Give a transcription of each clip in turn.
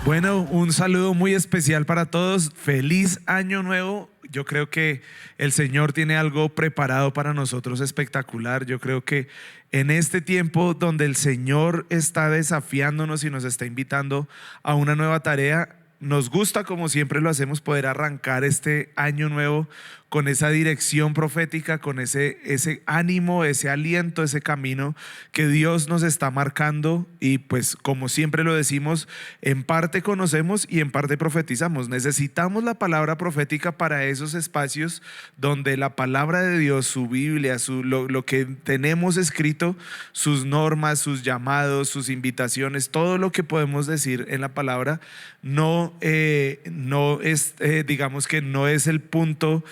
Bueno, un saludo muy especial para todos. Feliz año nuevo. Yo creo que el Señor tiene algo preparado para nosotros espectacular. Yo creo que en este tiempo donde el Señor está desafiándonos y nos está invitando a una nueva tarea, nos gusta, como siempre lo hacemos, poder arrancar este año nuevo con esa dirección profética, con ese ánimo, ese aliento, ese camino que Dios nos está marcando. Y pues como siempre lo decimos, en parte conocemos y en parte profetizamos. Necesitamos la palabra profética para esos espacios donde la palabra de Dios, su Biblia, lo que tenemos escrito, sus normas, sus llamados, sus invitaciones, todo lo que podemos decir en la palabra no es, digamos que no es el punto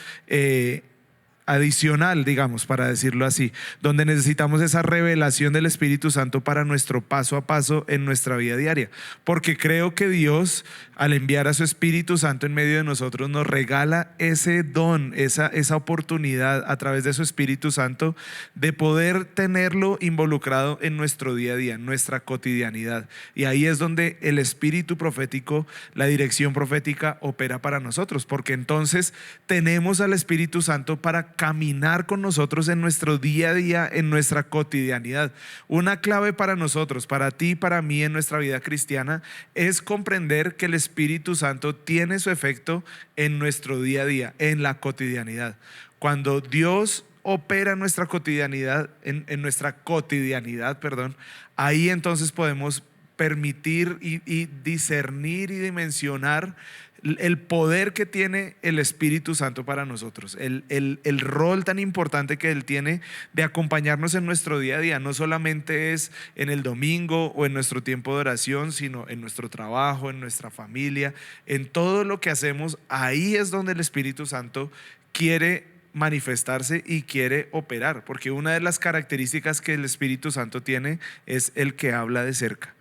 adicional, digamos, para decirlo así, donde necesitamos esa revelación del Espíritu Santo para nuestro paso a paso en nuestra vida diaria. Porque creo que Dios, al enviar a su Espíritu Santo en medio de nosotros, nos regala ese don, esa oportunidad a través de su Espíritu Santo de poder tenerlo involucrado en nuestro día a día, en nuestra cotidianidad. Y ahí es donde el Espíritu profético, la dirección profética opera para nosotros, porque entonces tenemos al Espíritu Santo para caminar con nosotros en nuestro día a día, en nuestra cotidianidad. Una clave para nosotros, para ti y para mí en nuestra vida cristiana, es comprender que el Espíritu Santo tiene su efecto en nuestro día a día, en la cotidianidad. Cuando Dios opera en nuestra cotidianidad, en nuestra cotidianidad, perdón, ahí entonces podemos permitir y discernir y dimensionar el poder que tiene el Espíritu Santo para nosotros, el rol tan importante que Él tiene de acompañarnos en nuestro día a día. No solamente es en el domingo o en nuestro tiempo de oración, sino en nuestro trabajo, en nuestra familia, en todo lo que hacemos. Ahí es donde el Espíritu Santo quiere manifestarse y quiere operar, porque una de las características que el Espíritu Santo tiene es el que habla de cerca.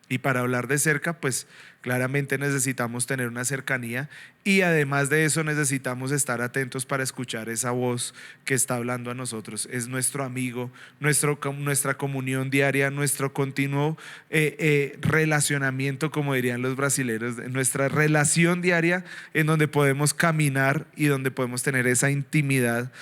Y para hablar de cerca, pues claramente necesitamos tener una cercanía, y además de eso necesitamos estar atentos para escuchar esa voz que está hablando a nosotros. Es nuestro amigo, nuestra comunión diaria, nuestro continuo relacionamiento, como dirían los brasileños, nuestra relación diaria en donde podemos caminar y donde podemos tener esa intimidad,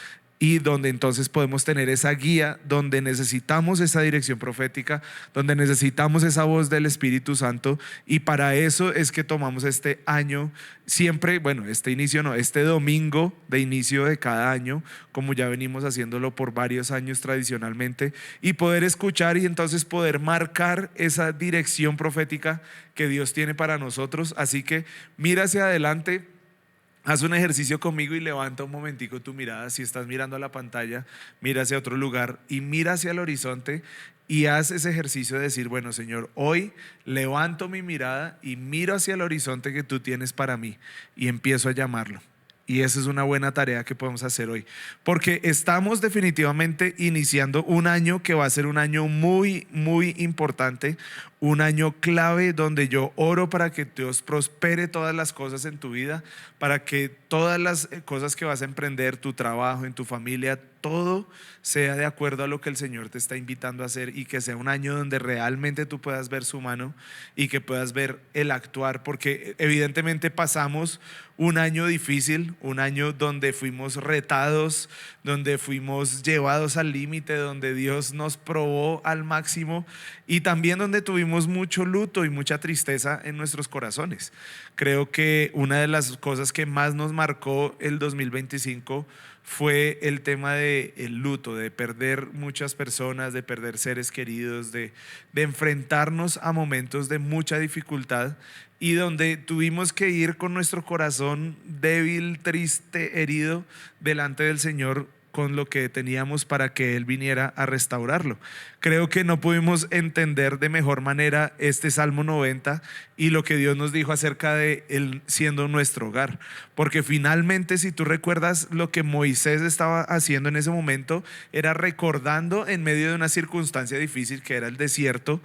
y donde entonces podemos tener esa guía, donde necesitamos esa dirección profética, donde necesitamos esa voz del Espíritu Santo. Y para eso es que tomamos este año, siempre, bueno, este domingo de inicio de cada año, como ya venimos haciéndolo por varios años tradicionalmente, y poder escuchar y entonces poder marcar esa dirección profética que Dios tiene para nosotros. Así que mira hacia adelante. Haz un ejercicio conmigo y levanta un momentico tu mirada. Si estás mirando a la pantalla, mira hacia otro lugar y mira hacia el horizonte, y haz ese ejercicio de decir: bueno, Señor, hoy levanto mi mirada y miro hacia el horizonte que tú tienes para mí, y empiezo a llamarlo. Y esa es una buena tarea que podemos hacer hoy, porque estamos definitivamente iniciando un año que va a ser un año muy, muy importante, un año clave donde yo oro para que Dios prospere todas las cosas en tu vida, para que todas las cosas que vas a emprender, tu trabajo, en tu familia, todo sea de acuerdo a lo que el Señor te está invitando a hacer, y que sea un año donde realmente tú puedas ver su mano y que puedas ver el actuar, porque evidentemente pasamos un año difícil, un año donde fuimos retados, donde fuimos llevados al límite, donde Dios nos probó al máximo, y también donde tuvimos mucho luto y mucha tristeza en nuestros corazones. Creo que una de las cosas que más nos marcó el 2025 fue el tema del luto, de perder muchas personas, de perder seres queridos, de enfrentarnos a momentos de mucha dificultad, y donde tuvimos que ir con nuestro corazón débil, triste, herido delante del Señor, con lo que teníamos, para que Él viniera a restaurarlo. Creo que no pudimos entender de mejor manera este Salmo 90 y lo que Dios nos dijo acerca de Él siendo nuestro hogar. Porque finalmente, si tú recuerdas, lo que Moisés estaba haciendo en ese momento era recordando, en medio de una circunstancia difícil que era el desierto,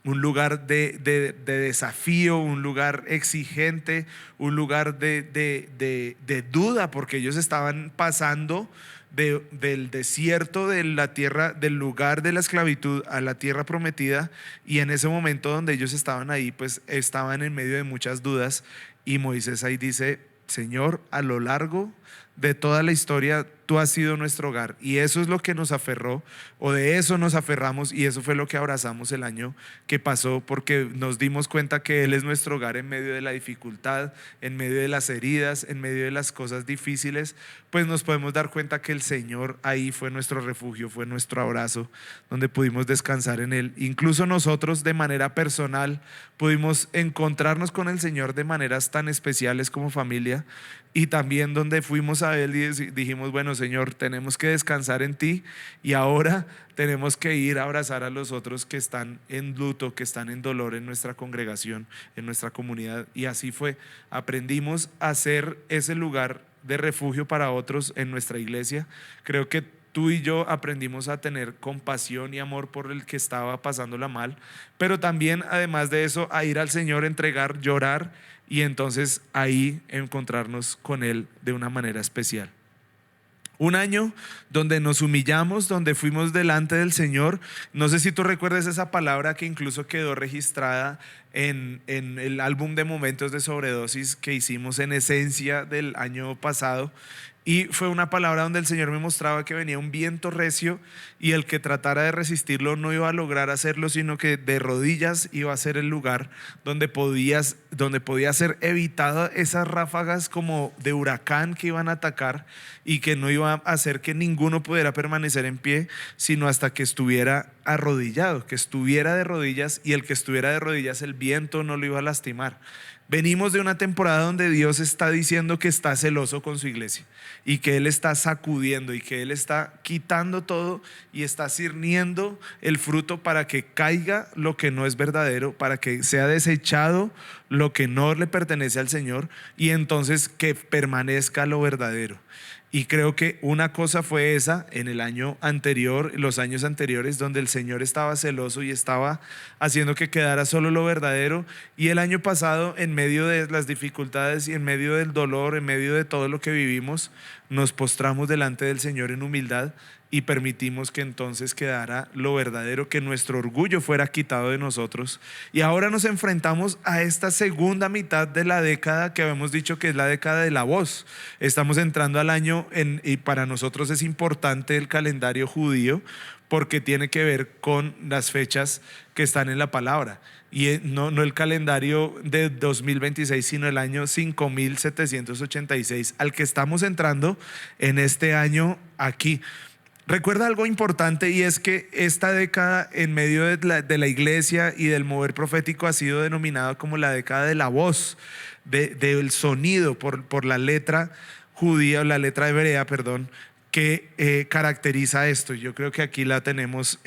un lugar de desafío, un lugar exigente, un lugar de duda, porque ellos estaban pasando del desierto, de la tierra, del lugar de la esclavitud a la tierra prometida, y en ese momento donde ellos estaban ahí, pues estaban en medio de muchas dudas, y Moisés ahí dice: Señor, a lo largo de toda la historia tú has sido nuestro hogar, y eso es lo que nos aferró, o de eso nos aferramos, y eso fue lo que abrazamos el año que pasó, porque nos dimos cuenta que Él es nuestro hogar en medio de la dificultad, en medio de las heridas, en medio de las cosas difíciles. Pues nos podemos dar cuenta que el Señor ahí fue nuestro refugio, fue nuestro abrazo, donde pudimos descansar en Él. Incluso nosotros de manera personal pudimos encontrarnos con el Señor de maneras tan especiales como familia, y también donde fuimos a Él y dijimos: bueno, Señor, tenemos que descansar en ti, y ahora tenemos que ir a abrazar a los otros que están en luto, que están en dolor en nuestra congregación, en nuestra comunidad. Y así fue, aprendimos a ser ese lugar de refugio para otros en nuestra iglesia. Creo que tú y yo aprendimos a tener compasión y amor por el que estaba pasándola mal, pero también, además de eso, a ir al Señor, entregar, llorar, y entonces ahí encontrarnos con Él de una manera especial. Un año donde nos humillamos, donde fuimos delante del Señor. No sé si tú recuerdas esa palabra que incluso quedó registrada en el álbum de momentos de sobredosis que hicimos en Esencia del año pasado. Y fue una palabra donde el Señor me mostraba que venía un viento recio, y el que tratara de resistirlo no iba a lograr hacerlo, sino que de rodillas iba a ser el lugar donde podía ser evitada esas ráfagas como de huracán que iban a atacar, y que no iba a hacer que ninguno pudiera permanecer en pie, sino hasta que estuviera arrodillado, que estuviera de rodillas, y el que estuviera de rodillas el viento no lo iba a lastimar. Venimos de una temporada donde Dios está diciendo que está celoso con su iglesia, y que Él está sacudiendo, y que Él está quitando todo y está cirniendo el fruto para que caiga lo que no es verdadero, para que sea desechado lo que no le pertenece al Señor, y entonces que permanezca lo verdadero. Y creo que una cosa fue esa en el año anterior, los años anteriores, donde el Señor estaba celoso y estaba haciendo que quedara solo lo verdadero. Y el año pasado, en medio de las dificultades y en medio del dolor, en medio de todo lo que vivimos, nos postramos delante del Señor en humildad y permitimos que entonces quedara lo verdadero, que nuestro orgullo fuera quitado de nosotros. Y ahora nos enfrentamos a esta segunda mitad de la década que habíamos dicho que es la década de la voz. Estamos entrando al año y para nosotros es importante el calendario judío, porque tiene que ver con las fechas que están en la palabra, y no el calendario de 2026, sino el año 5786 al que estamos entrando en este año aquí. Recuerda algo importante, y es que esta década en medio de la iglesia y del mover profético ha sido denominada como la década de la voz, del sonido, por la letra judía, o la letra hebrea, perdón, que caracteriza esto. Yo creo que aquí la tenemos,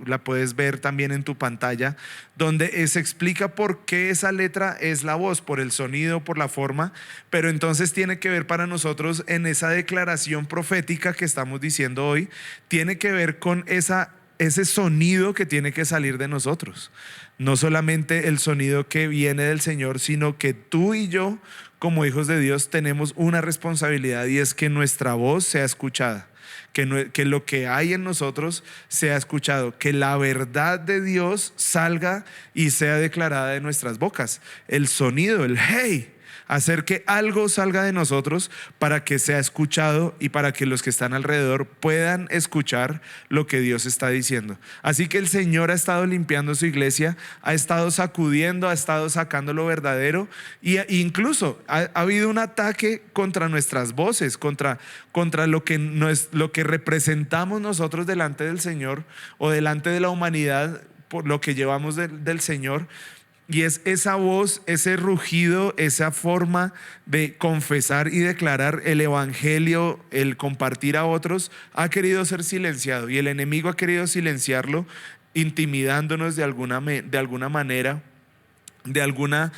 la puedes ver también en tu pantalla, donde se explica por qué esa letra es la voz, por el sonido, por la forma, pero entonces tiene que ver para nosotros en esa declaración profética que estamos diciendo hoy, tiene que ver con ese sonido que tiene que salir de nosotros. No solamente el sonido que viene del Señor, sino que tú y yo, como hijos de Dios, tenemos una responsabilidad, y es que nuestra voz sea escuchada, que lo que hay en nosotros sea escuchado, que la verdad de Dios salga y sea declarada de nuestras bocas. El sonido, el hey, hacer que algo salga de nosotros para que sea escuchado y para que los que están alrededor puedan escuchar lo que Dios está diciendo. Así que el Señor ha estado limpiando su iglesia, ha estado sacudiendo, ha estado sacando lo verdadero, e incluso ha habido un ataque contra nuestras voces, contra lo que representamos nosotros delante del Señor o delante de la humanidad, por lo que llevamos del Señor. Y es esa voz, ese rugido, esa forma de confesar y declarar el evangelio, el compartir a otros, ha querido ser silenciado, y el enemigo ha querido silenciarlo, intimidándonos de alguna manera, de alguna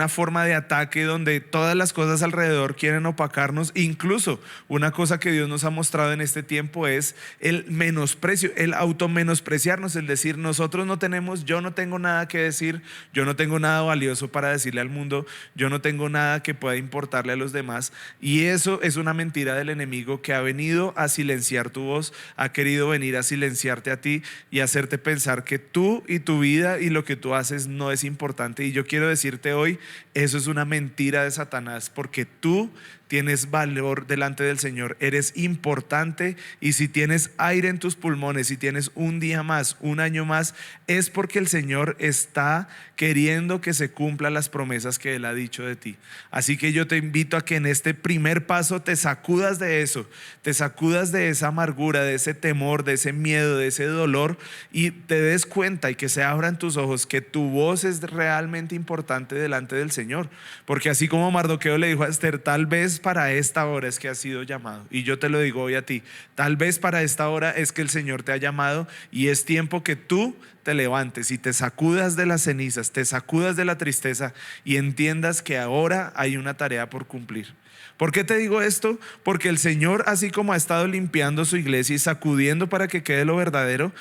forma de ataque donde todas las cosas alrededor quieren opacarnos. Incluso una cosa que Dios nos ha mostrado en este tiempo es el menosprecio, el automenospreciarnos, el decir nosotros no tenemos, yo no tengo nada que decir, yo no tengo nada valioso para decirle al mundo, yo no tengo nada que pueda importarle a los demás. Y eso es una mentira del enemigo que ha venido a silenciar tu voz, ha querido venir a silenciarte a ti y hacerte pensar que tú y tu vida y lo que tú haces no es importante. Y yo quiero decirte hoy, eso es una mentira de Satanás, porque tú tienes valor delante del Señor, eres importante, y si tienes aire en tus pulmones, si tienes un día más, un año más, es porque el Señor está queriendo que se cumplan las promesas que Él ha dicho de ti. Así que yo te invito a que en este primer paso te sacudas de eso, te sacudas de esa amargura, de ese temor, de ese miedo, de ese dolor, y te des cuenta y que se abran tus ojos que tu voz es realmente importante delante del Señor. Porque así como Mardoqueo le dijo a Esther, tal vez para esta hora es que has sido llamado, y yo te lo digo hoy a ti, tal vez para esta hora es que el Señor te ha llamado, y es tiempo que tú te levantes y te sacudas de las cenizas, te sacudas de la tristeza y entiendas que ahora hay una tarea por cumplir. ¿Por qué te digo esto? Porque el Señor, así como ha estado limpiando su iglesia y sacudiendo para que quede lo verdadero,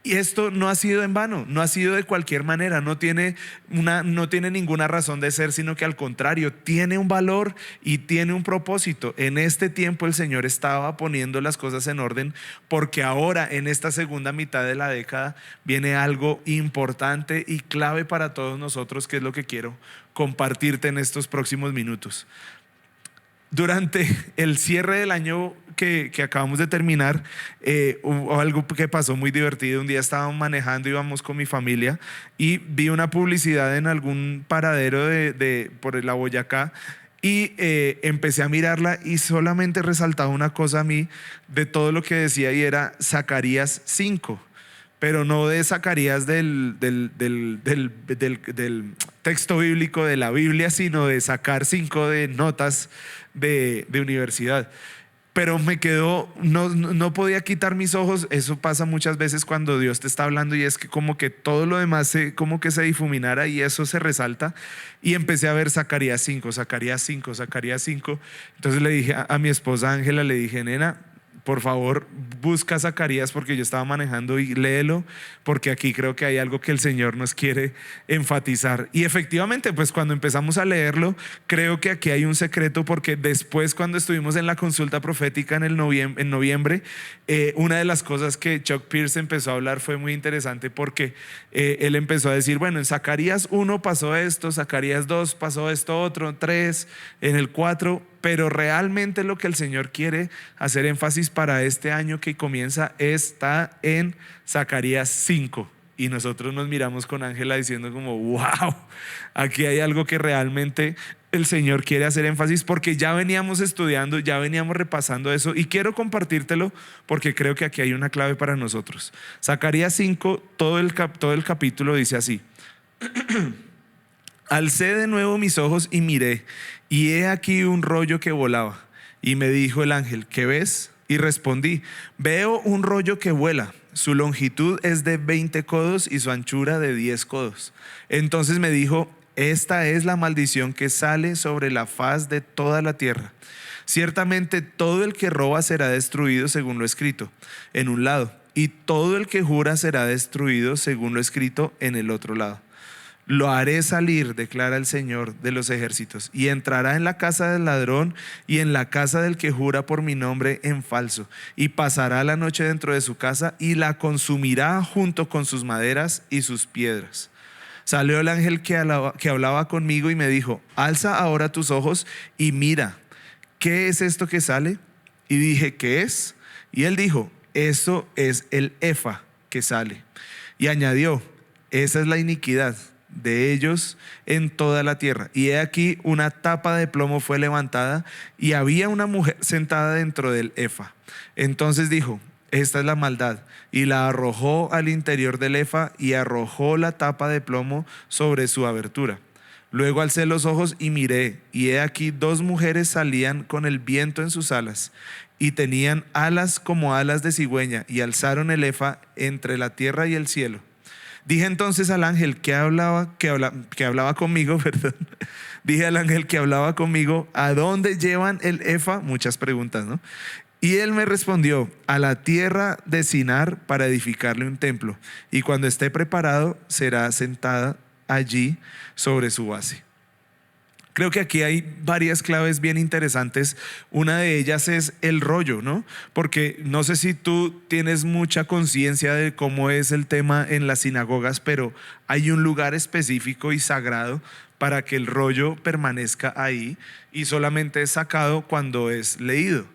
y esto no ha sido en vano, no ha sido de cualquier manera, no tiene ninguna razón de ser, sino que al contrario, tiene un valor y tiene un propósito. En este tiempo el Señor estaba poniendo las cosas en orden, porque ahora en esta segunda mitad de la década viene algo importante y clave para todos nosotros, que es lo que quiero compartirte en estos próximos minutos. Durante el cierre del año que acabamos de terminar, hubo algo que pasó muy divertido. Un día estábamos manejando, íbamos con mi familia, y vi una publicidad en algún paradero por la Boyacá, y empecé a mirarla, y solamente resaltaba una cosa a mí de todo lo que decía, y era Zacarías 5. Pero no de Zacarías del texto bíblico de la Biblia, sino de sacar 5 de notas de universidad. Pero me quedó, no podía quitar mis ojos. Eso pasa muchas veces cuando Dios te está hablando, y es que como que todo lo demás como que se difuminara, y eso se resalta. Y empecé a ver Zacarías 5, Zacarías 5, Zacarías 5. Entonces le dije a mi esposa Ángela, le dije, nena, por favor, busca Zacarías, porque yo estaba manejando, y léelo, porque aquí creo que hay algo que el Señor nos quiere enfatizar. Y efectivamente, pues cuando empezamos a leerlo, creo que aquí hay un secreto, porque después, cuando estuvimos en la consulta profética en noviembre, una de las cosas que Chuck Pierce empezó a hablar fue muy interesante, porque él empezó a decir, bueno, en Zacarías 1 pasó esto, Zacarías 2 pasó esto otro, 3, en el 4, pero realmente lo que el Señor quiere hacer énfasis para este año que comienza está en Zacarías 5. Y nosotros nos miramos con Ángela diciendo como, wow, aquí hay algo que realmente el Señor quiere hacer énfasis, porque ya veníamos estudiando, ya veníamos repasando eso, y quiero compartírtelo porque creo que aquí hay una clave para nosotros. Zacarías 5, todo el capítulo dice así: alcé de nuevo mis ojos y miré, y he aquí un rollo que volaba. Y me dijo el ángel, ¿qué ves? Y respondí, veo un rollo que vuela. Su longitud es de 20 codos y su anchura de 10 codos. Entonces me dijo, esta es la maldición que sale sobre la faz de toda la tierra. Ciertamente todo el que roba será destruido según lo escrito en un lado, y todo el que jura será destruido según lo escrito en el otro lado. Lo haré salir, declara el Señor de los ejércitos, y entrará en la casa del ladrón y en la casa del que jura por mi nombre en falso, y pasará la noche dentro de su casa y la consumirá junto con sus maderas y sus piedras. Salió el ángel que hablaba conmigo y me dijo, alza ahora tus ojos y mira, ¿qué es esto que sale? Y dije, ¿qué es? Y él dijo, eso es el efa que sale. Y añadió, esa es la iniquidad de ellos en toda la tierra. Y he aquí una tapa de plomo fue levantada, y había una mujer sentada dentro del efa. Entonces dijo, esta es la maldad, y la arrojó al interior del efa, y arrojó la tapa de plomo sobre su abertura. Luego alcé los ojos y miré, y he aquí 2 mujeres salían con el viento en sus alas, y tenían alas como alas de cigüeña, y alzaron el efa entre la tierra y el cielo. Dije entonces al ángel que hablaba conmigo, perdón. Dije al ángel que hablaba conmigo, ¿a dónde llevan el efa? Muchas preguntas, ¿no? Y él me respondió, a la tierra de Sinar para edificarle un templo. Y cuando esté preparado, será sentada allí sobre su base. Creo que aquí hay varias claves bien interesantes. Una de ellas es el rollo, ¿no? Porque no sé si tú tienes mucha conciencia de cómo es el tema en las sinagogas, pero hay un lugar específico y sagrado para que el rollo permanezca ahí y solamente es sacado cuando es leído.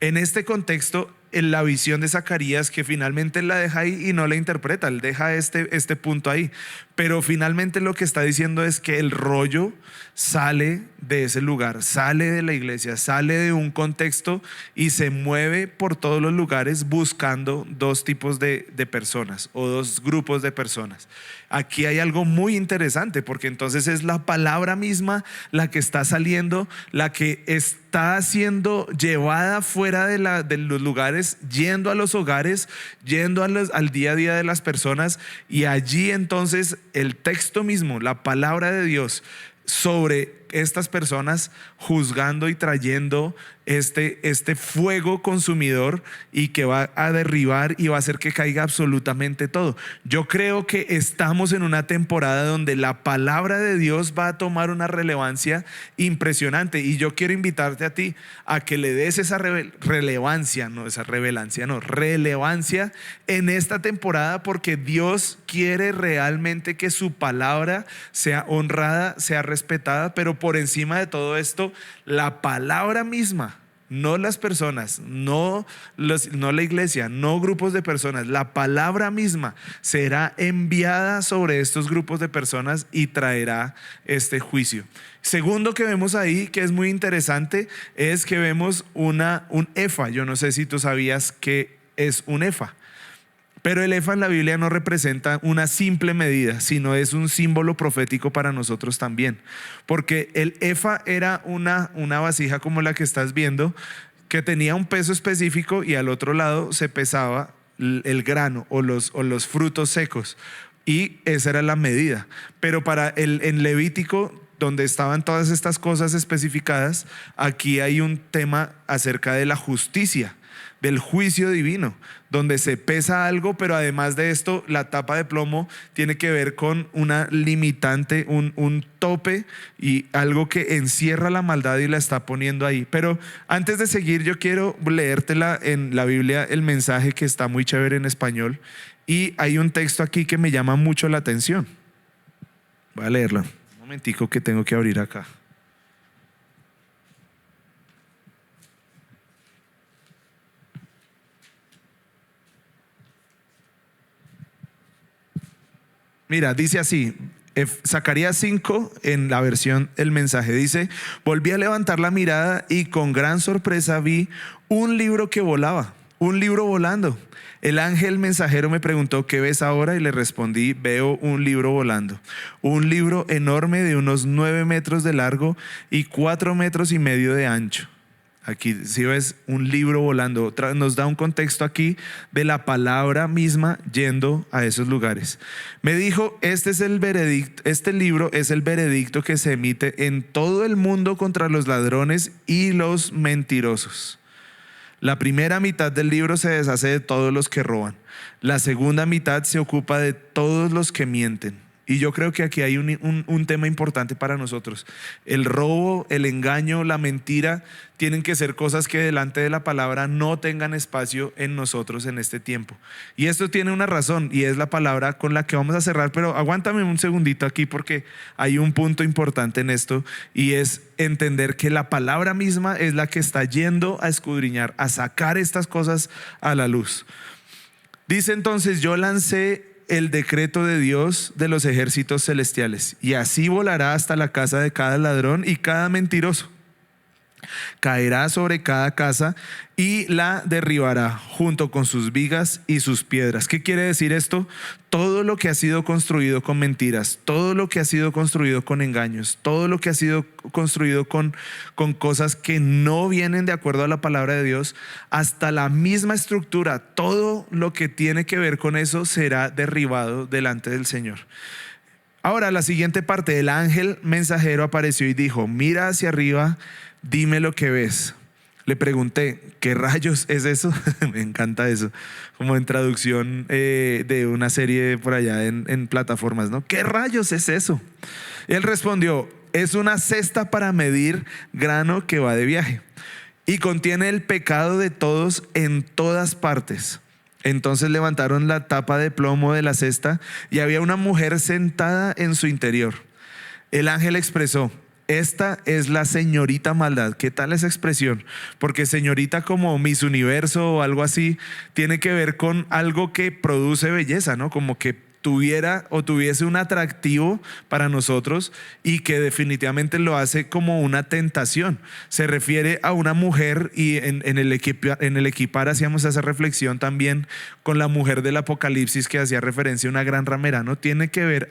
En este contexto, en la visión de Zacarías, que finalmente él la deja ahí y no la interpreta, él deja este punto ahí, pero finalmente lo que está diciendo es que el rollo sale de ese lugar, sale de la iglesia, sale de un contexto y se mueve por todos los lugares buscando dos tipos de personas o dos grupos de personas. Aquí hay algo muy interesante, porque entonces es la palabra misma la que está saliendo, la que está siendo llevada fuera de los lugares, yendo a los hogares, yendo al día a día de las personas, y allí entonces el texto mismo, la palabra de Dios sobre estas personas, juzgando y trayendo este fuego consumidor, y que va a derribar y va a hacer que caiga absolutamente todo. Yo creo que estamos en una temporada donde la palabra de Dios va a tomar una relevancia impresionante, y yo quiero invitarte a ti a que le des esa relevancia en esta temporada, porque Dios quiere realmente que su palabra sea honrada, sea respetada, pero por encima de todo esto, la palabra misma, no las personas, no la iglesia, no grupos de personas, la palabra misma será enviada sobre estos grupos de personas y traerá este juicio. Segundo que vemos ahí, que es muy interesante, es que vemos un efa. Yo no sé si tú sabías qué es un efa, pero el efa en la Biblia no representa una simple medida, sino es un símbolo profético para nosotros también. Porque el efa era una vasija como la que estás viendo, que tenía un peso específico, y al otro lado se pesaba el grano o los frutos secos, y esa era la medida. Pero en Levítico, donde estaban todas estas cosas especificadas, aquí hay un tema acerca de la justicia, del juicio divino, donde se pesa algo, pero además de esto, la tapa de plomo tiene que ver con una limitante, un tope, y algo que encierra la maldad y la está poniendo ahí. Pero antes de seguir, yo quiero leértela en la Biblia, el mensaje, que está muy chévere en español, y hay un texto aquí que me llama mucho la atención. Voy a leerlo. Un momentico que tengo que abrir acá. Mira, dice así, Zacarías 5, en la versión El Mensaje, dice: volví a levantar la mirada y con gran sorpresa vi un libro que volaba, un libro volando. El ángel mensajero me preguntó: ¿qué ves ahora? Y le respondí: veo un libro volando, un libro enorme de unos 9 metros de largo y 4,5 metros de ancho. Aquí si ves un libro volando, nos da un contexto aquí de la palabra misma yendo a esos lugares. Me dijo: este libro es el veredicto que se emite en todo el mundo contra los ladrones y los mentirosos. La primera mitad del libro se deshace de todos los que roban. La segunda mitad se ocupa de todos los que mienten. Y yo creo que aquí hay un tema importante para nosotros. El robo, el engaño, la mentira tienen que ser cosas que delante de la palabra no tengan espacio en nosotros en este tiempo. Y esto tiene una razón, y es la palabra con la que vamos a cerrar. Pero aguántame un segundito aquí, porque hay un punto importante en esto, y es entender que la palabra misma es la que está yendo a escudriñar, a sacar estas cosas a la luz. Dice entonces: yo lancé el decreto de Dios de los ejércitos celestiales, y así volará hasta la casa de cada ladrón y cada mentiroso. Caerá sobre cada casa y la derribará junto con sus vigas y sus piedras. ¿Qué quiere decir esto? Todo lo que ha sido construido con mentiras, todo lo que ha sido construido con engaños, todo lo que ha sido construido con cosas que no vienen de acuerdo a la palabra de Dios, hasta la misma estructura, todo lo que tiene que ver con eso será derribado delante del Señor. Ahora, la siguiente parte: el ángel mensajero apareció y dijo: mira hacia arriba, dime lo que ves. Le pregunté: ¿qué rayos es eso? Me encanta eso, como en traducción de una serie por allá en plataformas, ¿no? ¿Qué rayos es eso? Él respondió: es una cesta para medir grano que va de viaje y contiene el pecado de todos en todas partes. Entonces levantaron la tapa de plomo de la cesta y había una mujer sentada en su interior. El ángel expresó: esta es la señorita maldad. ¿Qué tal esa expresión? Porque señorita, como Miss Universo o algo así, tiene que ver con algo que produce belleza, ¿no? Como que tuviera o tuviese un atractivo para nosotros y que definitivamente lo hace como una tentación. Se refiere a una mujer, y en el equipar hacíamos esa reflexión también con la mujer del Apocalipsis, que hacía referencia a una gran ramera, ¿no? Tiene que ver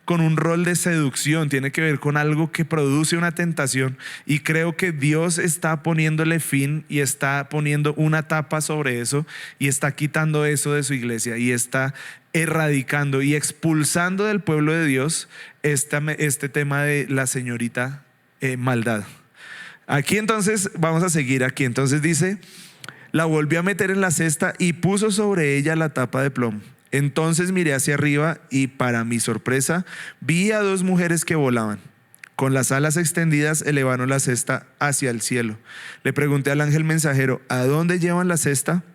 con un rol de seducción, tiene que ver con algo que produce una tentación, y creo que Dios está poniéndole fin y está poniendo una tapa sobre eso y está quitando eso de su iglesia y está erradicando y expulsando del pueblo de Dios este tema de la señorita maldad. Aquí entonces vamos a seguir aquí. Entonces dice: la volvió a meter en la cesta y puso sobre ella la tapa de plomo. Entonces miré hacia arriba y, para mi sorpresa, vi a dos mujeres que volaban. Con las alas extendidas elevaron la cesta hacia el cielo. Le pregunté al ángel mensajero: ¿a dónde llevan la cesta?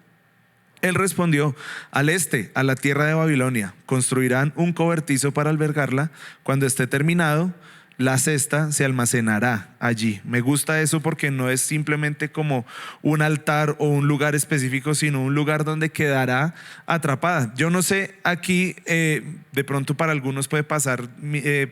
Él respondió: al este, a la tierra de Babilonia. Construirán un cobertizo para albergarla. Cuando esté terminado, la cesta se almacenará allí. Me gusta eso porque no es simplemente como un altar o un lugar específico, sino un lugar donde quedará atrapada. Yo no sé, aquí de pronto para algunos puede pasar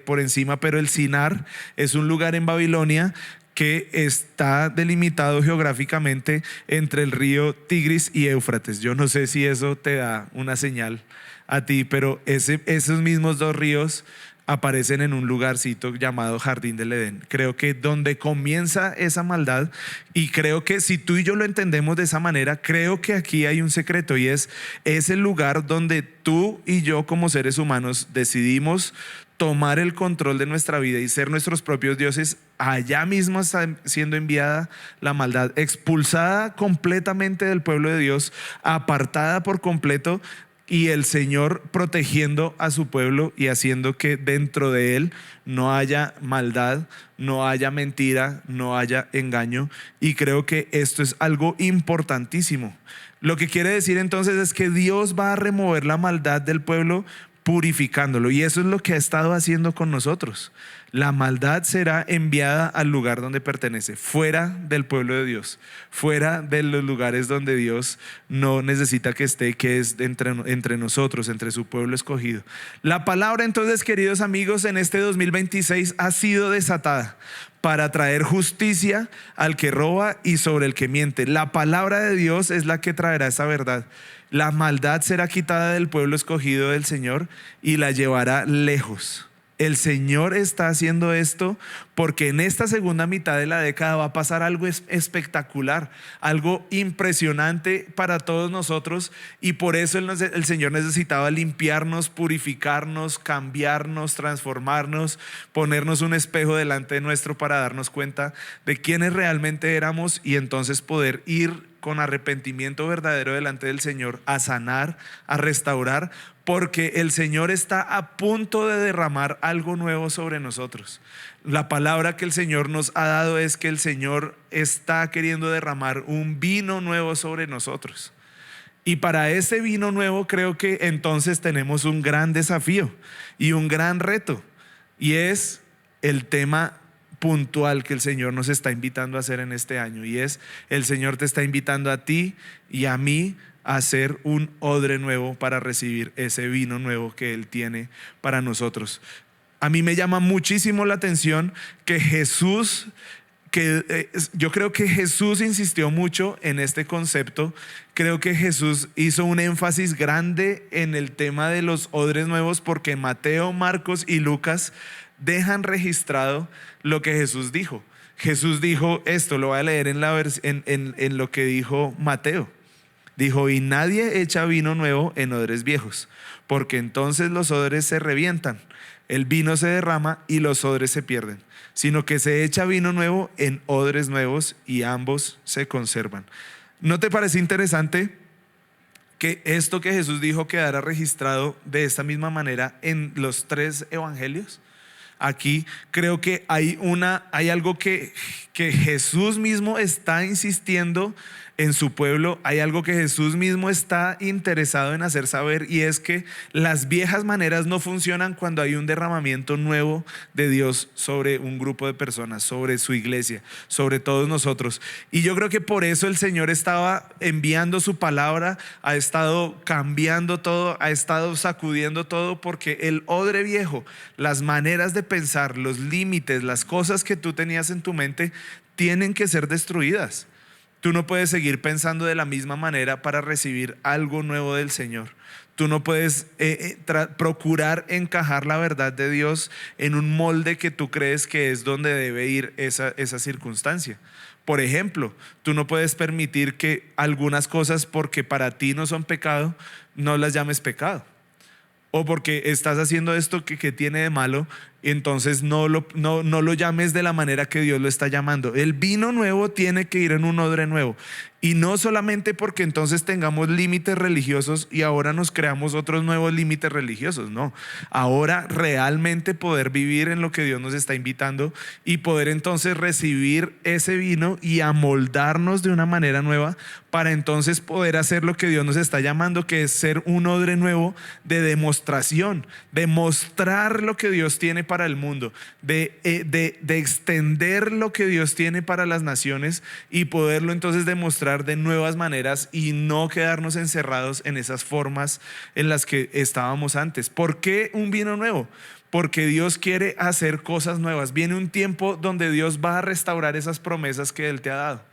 por encima, pero el Sinar es un lugar en Babilonia que está delimitado geográficamente entre el río Tigris y Éufrates. Yo no sé si eso te da una señal a ti, pero esos mismos dos ríos aparecen en un lugarcito llamado Jardín del Edén. Creo que donde comienza esa maldad, y creo que si tú y yo lo entendemos de esa manera, creo que aquí hay un secreto, y es el lugar donde tú y yo como seres humanos decidimos tomar el control de nuestra vida y ser nuestros propios dioses. Allá mismo está siendo enviada la maldad, expulsada completamente del pueblo de Dios, apartada por completo, y el Señor protegiendo a su pueblo y haciendo que dentro de él no haya maldad, no haya mentira, no haya engaño. Y creo que esto es algo importantísimo. Lo que quiere decir entonces es que Dios va a remover la maldad del pueblo purificándolo, y eso es lo que ha estado haciendo con nosotros. La maldad será enviada al lugar donde pertenece, fuera del pueblo de Dios, fuera de los lugares donde Dios no necesita que esté, que es entre nosotros, entre su pueblo escogido. La palabra entonces, queridos amigos, en este 2026 ha sido desatada para traer justicia al que roba y sobre el que miente. La palabra de Dios es la que traerá esa verdad. La maldad será quitada del pueblo escogido del Señor y la llevará lejos. El Señor está haciendo esto porque en esta segunda mitad de la década va a pasar algo espectacular, algo impresionante para todos nosotros, y por eso el Señor necesitaba limpiarnos, purificarnos, cambiarnos, transformarnos, ponernos un espejo delante de nuestro para darnos cuenta de quiénes realmente éramos, y entonces poder ir con arrepentimiento verdadero delante del Señor a sanar, a restaurar, porque el Señor está a punto de derramar algo nuevo sobre nosotros. La palabra que el Señor nos ha dado es que el Señor está queriendo derramar un vino nuevo sobre nosotros. Y para ese vino nuevo creo que entonces tenemos un gran desafío y un gran reto, y es el tema puntual que el Señor nos está invitando a hacer en este año, y es: el Señor te está invitando a ti y a mí a hacer un odre nuevo para recibir ese vino nuevo que Él tiene para nosotros. A mí me llama muchísimo la atención que Jesús, yo creo que Jesús insistió mucho en este concepto. Creo que Jesús hizo un énfasis grande en el tema de los odres nuevos, porque Mateo, Marcos y Lucas dejan registrado lo que Jesús dijo. Jesús dijo esto, lo voy a leer en lo que dijo Mateo. Dijo: y nadie echa vino nuevo en odres viejos, porque entonces los odres se revientan, el vino se derrama y los odres se pierden, sino que se echa vino nuevo en odres nuevos y ambos se conservan. ¿No te parece interesante que esto que Jesús dijo quedara registrado de esta misma manera en los 3 evangelios? Aquí creo que hay algo que Jesús mismo está insistiendo en su pueblo. Hay algo que Jesús mismo está interesado en hacer saber, y es que las viejas maneras no funcionan cuando hay un derramamiento nuevo de Dios sobre un grupo de personas, sobre su iglesia, sobre todos nosotros. Y yo creo que por eso el Señor estaba enviando su palabra, ha estado cambiando todo, ha estado sacudiendo todo, porque el odre viejo, las maneras de pensar, los límites, las cosas que tú tenías en tu mente tienen que ser destruidas. Tú no puedes seguir pensando de la misma manera para recibir algo nuevo del Señor. Tú no puedes procurar encajar la verdad de Dios en un molde que tú crees que es donde debe ir esa circunstancia. Por ejemplo, tú no puedes permitir que algunas cosas, porque para ti no son pecado, no las llames pecado. O porque estás haciendo esto que tiene de malo, entonces no lo llames de la manera que Dios lo está llamando. El vino nuevo tiene que ir en un odre nuevo. Y no solamente porque entonces tengamos límites religiosos y ahora nos creamos otros nuevos límites religiosos, no. Ahora realmente poder vivir en lo que Dios nos está invitando y poder entonces recibir ese vino y amoldarnos de una manera nueva para entonces poder hacer lo que Dios nos está llamando, que es ser un odre nuevo de demostración, de mostrar lo que Dios tiene para el mundo, de extender lo que Dios tiene para las naciones y poderlo entonces demostrar de nuevas maneras y no quedarnos encerrados en esas formas en las que estábamos antes. ¿Por qué un vino nuevo? Porque Dios quiere hacer cosas nuevas. Viene un tiempo donde Dios va a restaurar esas promesas que Él te ha dado.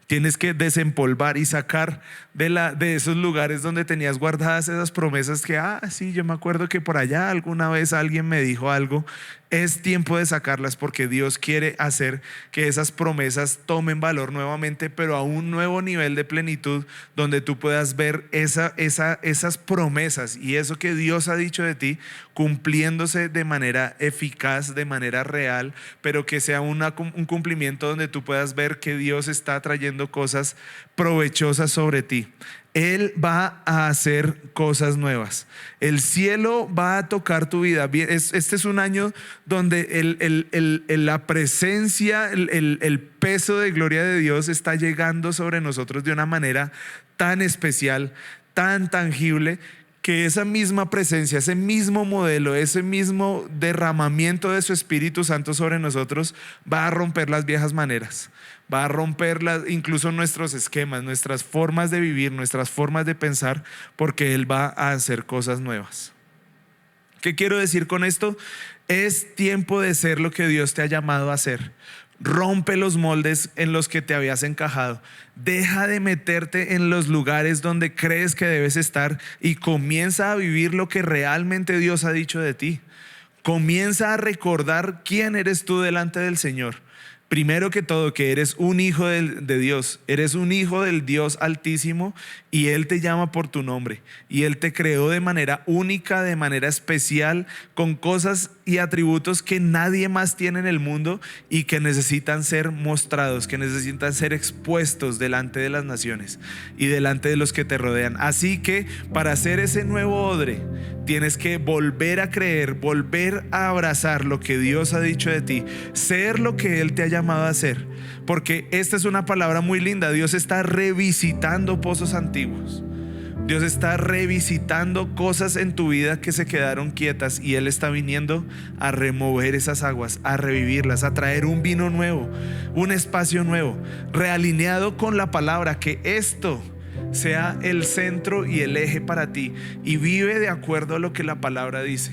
Tienes que desempolvar y sacar de esos lugares donde tenías guardadas esas promesas que, sí, yo me acuerdo que por allá alguna vez alguien me dijo algo. Es tiempo de sacarlas, porque Dios quiere hacer que esas promesas tomen valor nuevamente, pero a un nuevo nivel de plenitud, donde tú puedas ver esas promesas y eso que Dios ha dicho de ti cumpliéndose de manera eficaz, de manera real, pero que sea un cumplimiento donde tú puedas ver que Dios está trayendo cosas provechosas sobre ti. Él va a hacer cosas nuevas. El cielo va a tocar tu vida. Este es un año donde la presencia, el peso de gloria de Dios está llegando sobre nosotros de una manera tan especial, tan tangible, que esa misma presencia, ese mismo modelo, ese mismo derramamiento de su Espíritu Santo sobre nosotros va a romper las viejas maneras, va a romper incluso nuestros esquemas, nuestras formas de vivir, nuestras formas de pensar, porque Él va a hacer cosas nuevas. ¿Qué quiero decir con esto? Es tiempo de ser lo que Dios te ha llamado a hacer. Rompe los moldes en los que te habías encajado. Deja de meterte en los lugares donde crees que debes estar y comienza a vivir lo que realmente Dios ha dicho de ti. Comienza a recordar quién eres tú delante del Señor. Primero que todo, que eres un hijo de Dios, eres un hijo del Dios Altísimo, y Él te llama por tu nombre y Él te creó de manera única, de manera especial, con cosas y atributos que nadie más tiene en el mundo y que necesitan ser mostrados, que necesitan ser expuestos delante de las naciones y delante de los que te rodean. Así que para hacer ese nuevo odre tienes que volver a creer, volver a abrazar lo que Dios ha dicho de ti, ser lo que Él te ha llamado a hacer, porque esta es una palabra muy linda. Dios está revisitando pozos antiguos. Dios está revisitando cosas en tu vida que se quedaron quietas, y Él está viniendo a remover esas aguas, a revivirlas, a traer un vino nuevo, un espacio nuevo, realineado con la palabra. Que esto sea el centro y el eje para ti, y vive de acuerdo a lo que la palabra dice.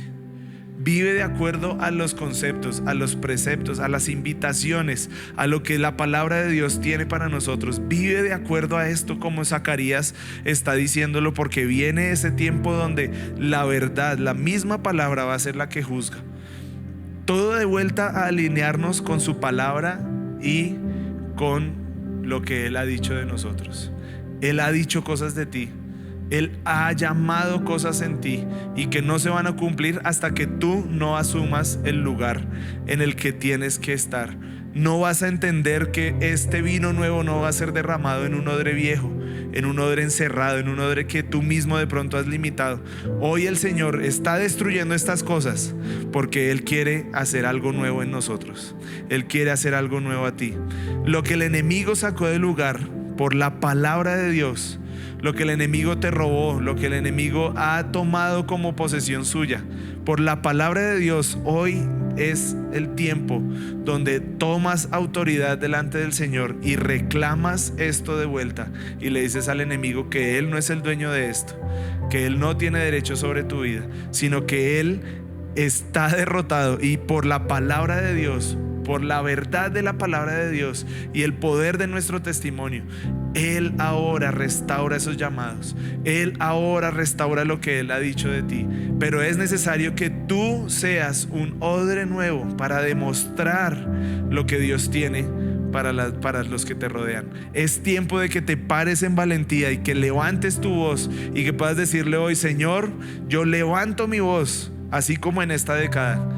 Vive de acuerdo a los conceptos, a los preceptos, a las invitaciones, a lo que la palabra de Dios tiene para nosotros. Vive de acuerdo a esto, como Zacarías está diciéndolo, porque viene ese tiempo donde la verdad, la misma palabra va a ser la que juzga. Todo de vuelta a alinearnos con su palabra y con lo que Él ha dicho de nosotros. Él ha dicho cosas de ti, Él ha llamado cosas en ti y que no se van a cumplir hasta que tú no asumas el lugar en el que tienes que estar. No vas a entender que este vino nuevo no va a ser derramado en un odre viejo, en un odre encerrado, en un odre que tú mismo de pronto has limitado. Hoy el Señor está destruyendo estas cosas porque Él quiere hacer algo nuevo en nosotros. Él quiere hacer algo nuevo a ti. Lo que el enemigo sacó del lugar por la palabra de Dios, lo que el enemigo te robó, lo que el enemigo ha tomado como posesión suya, por la palabra de Dios, hoy es el tiempo donde tomas autoridad delante del Señor y reclamas esto de vuelta y le dices al enemigo que Él no es el dueño de esto, que Él no tiene derecho sobre tu vida, sino que Él está derrotado, y por la palabra de Dios, por la verdad de la palabra de Dios y el poder de nuestro testimonio, Él ahora restaura esos llamados. Él ahora restaura lo que Él ha dicho de ti. Pero es necesario que tú seas un odre nuevo para demostrar lo que Dios tiene para los que te rodean. Es tiempo de que te pares en valentía y que levantes tu voz y que puedas decirle hoy: Señor, yo levanto mi voz, así como en esta década.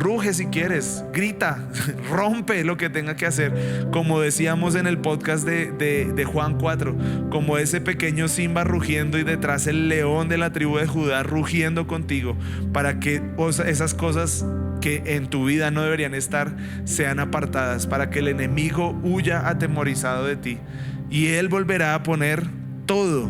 Ruge si quieres, grita, rompe lo que tenga que hacer, como decíamos en el podcast de Juan 4, como ese pequeño Simba rugiendo y detrás el león de la tribu de Judá rugiendo contigo, para que esas cosas que en tu vida no deberían estar sean apartadas, para que el enemigo huya atemorizado de ti, y Él volverá a poner todo.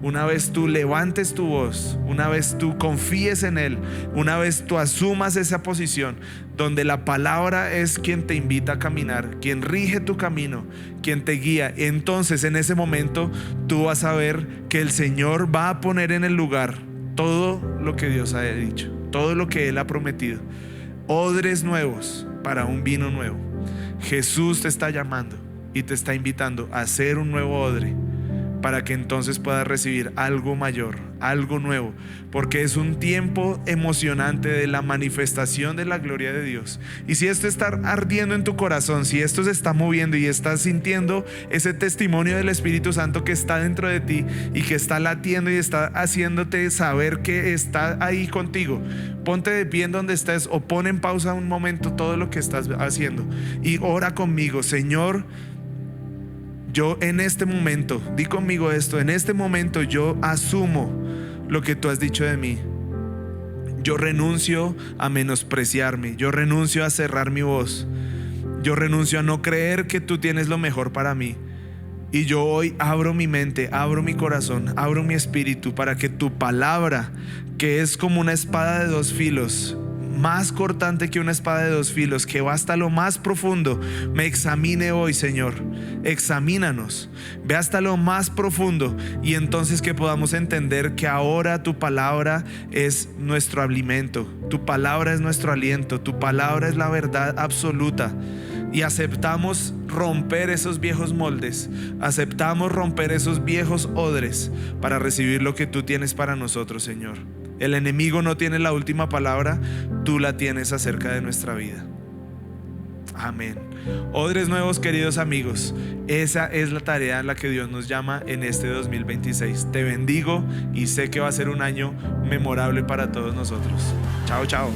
Una vez tú levantes tu voz, una vez tú confíes en Él, una vez tú asumas esa posición donde la palabra es quien te invita a caminar, quien rige tu camino, quien te guía, entonces en ese momento tú vas a ver que el Señor va a poner en el lugar todo lo que Dios ha dicho, todo lo que Él ha prometido. Odres nuevos para un vino nuevo. Jesús te está llamando y te está invitando a hacer un nuevo odre, para que entonces puedas recibir algo mayor, algo nuevo, porque es un tiempo emocionante de la manifestación de la gloria de Dios. Y si esto está ardiendo en tu corazón, si esto se está moviendo y estás sintiendo ese testimonio del Espíritu Santo que está dentro de ti y que está latiendo y está haciéndote saber que está ahí contigo, ponte de pie en donde estés o pon en pausa un momento todo lo que estás haciendo y ora conmigo: Señor, yo en este momento, di conmigo esto, en este momento yo asumo lo que tú has dicho de mí. Yo renuncio a menospreciarme, yo renuncio a cerrar mi voz, yo renuncio a no creer que tú tienes lo mejor para mí. Y yo hoy abro mi mente, abro mi corazón, abro mi espíritu para que tu palabra, que es como una espada de dos filos, más cortante que una espada de dos filos, que va hasta lo más profundo, me examine hoy, Señor. Examínanos, ve hasta lo más profundo, y entonces que podamos entender que ahora tu palabra es nuestro alimento, tu palabra es nuestro aliento, tu palabra es la verdad absoluta. Y aceptamos romper esos viejos moldes, aceptamos romper esos viejos odres para recibir lo que tú tienes para nosotros, Señor. El enemigo no tiene la última palabra, tú la tienes acerca de nuestra vida. Amén. Odres nuevos, queridos amigos, esa es la tarea en la que Dios nos llama en este 2026. Te bendigo y sé que va a ser un año memorable para todos nosotros. Chao, chao.